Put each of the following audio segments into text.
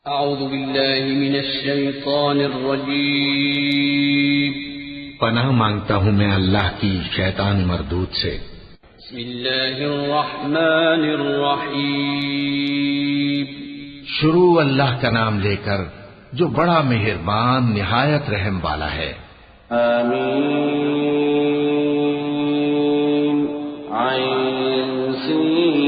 अऊज़ु बिल्लाहि मिनश शैतानिर रजीम। पनाह मांगता हूँ मैं अल्लाह की शैतान मरदूद से। बिस्मिल्लाहिर रहमानिर रहीम। शुरू अल्लाह का नाम लेकर जो बड़ा मेहरबान निहायत रहम वाला है। आमीन। आइन सीन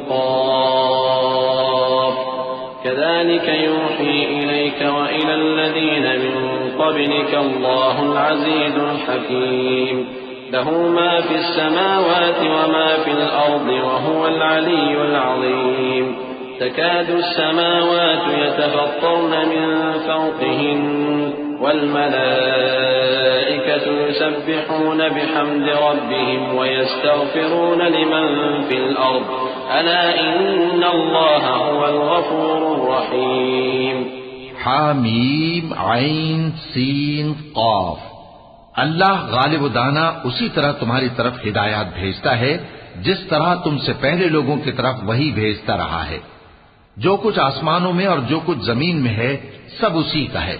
क़ाफ। कज़ालिक यूही इलैक व इलल्लज़ीना मिन क़ब्लिक अल्लाहुल अज़ीज़ुल हकीम। लहू मा फिस समावाति व मा फिल अर्दि व हुवल अलिय्युल अज़ीम। तकादु अस्समावातु यतफत्तरन मिन फौक़िहिन वल्मलाइकतु युसब्बिहून बिहम्दि रब्बिहिम व यस्तग़फिरून लिमन फिल अर्द अला इन्नल्लाह हुवल गफूरुर रहीम। हामीम आइन सीन क़ाफ। अल्लाह गालिब दाना उसी तरह तुम्हारी तरफ हिदायत भेजता है जिस तरह तुमसे पहले लोगों की तरफ वही भेजता रहा है। जो कुछ आसमानों में और जो कुछ जमीन में है सब उसी का है,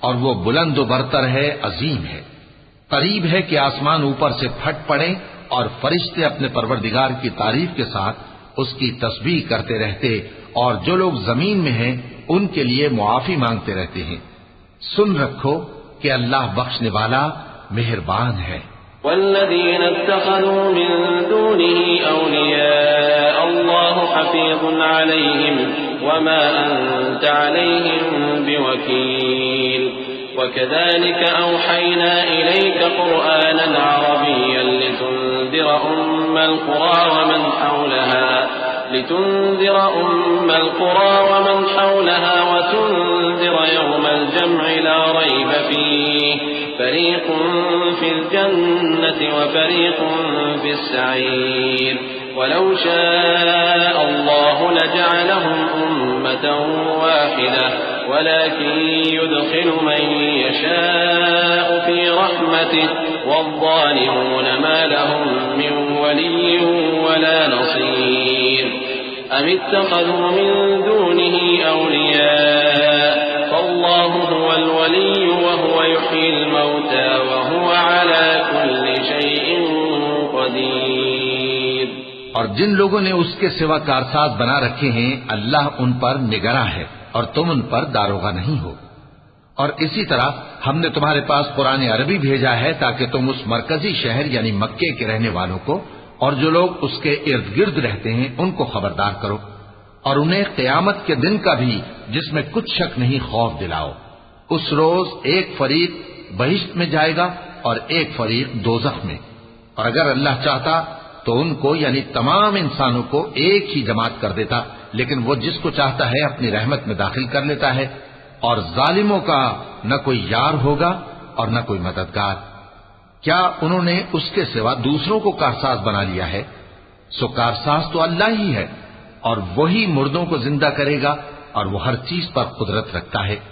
और वो बुलंद व बरतर है, अजीम है। करीब है कि आसमान ऊपर से फट पड़े और फरिश्ते अपने परवरदिगार की तारीफ के साथ उसकी तस्बीह करते रहते, और जो लोग जमीन में हैं उनके लिए मुआफी मांगते रहते हैं। सुन रखो कि अल्लाह बख्शने वाला मेहरबान है। वल्लज़ीन इत्तख़ज़ू मिन दूनिही औलिया अल्लाहु हफ़ीज़ुन अलैहिम वमा अंत अलैहिम बिवकील। वकज़ालिक औहयना इलैक क़ुरआनन अरबिय्यन लितुन्ज़िर उम्मल क़ुरा वमन हौलहा वतुन्ज़िर यौमल जम'i ला रैब फ़ीह फरीक़ फ़िल जन्नति व फरीक़ फ़िस सईर। वलौ शाअ अल्लाहु लजअलहुम उम्मतन वाहिदह वलाकिन युदखिलु मन यशाअ फ़ी रहमतिह वज़्ज़ालिमून मा लहुम मिन वलिय्यिन वला नसीर। अम इत्तख़ज़ू मिन दूनिही औलिया फ़अल्लाहु हुवल वलिय्यु व हुव युह्यिल मौता व हुव अला कुल्लि शैइन क़दीर। और जिन लोगों ने उसके सिवा कारसाज बना रखे हैं अल्लाह उन पर निगरां है और तुम उन पर दारोगा नहीं हो। और इसी तरह हमने तुम्हारे पास कुरान अरबी भेजा है ताकि तुम उस मरकजी शहर यानी मक्के के रहने वालों को और जो लोग उसके इर्द गिर्द रहते हैं उनको खबरदार करो, और उन्हें क़यामत के दिन का भी जिसमें कुछ शक नहीं खौफ दिलाओ। उस रोज एक फरीक बहिश्त में जाएगा और एक फरीक दोज़ख में, और अगर अल्लाह चाहता तो उनको यानी तमाम इंसानों को एक ही जमात कर देता, लेकिन वो जिसको चाहता है अपनी रहमत में दाखिल कर लेता है, और जालिमों का न कोई यार होगा और न कोई मददगार। क्या उन्होंने उसके सिवा दूसरों को कारसाज बना लिया है? सो कारसाज तो अल्लाह ही है, और वही मुर्दों को जिंदा करेगा, और वो हर चीज पर कुदरत रखता है।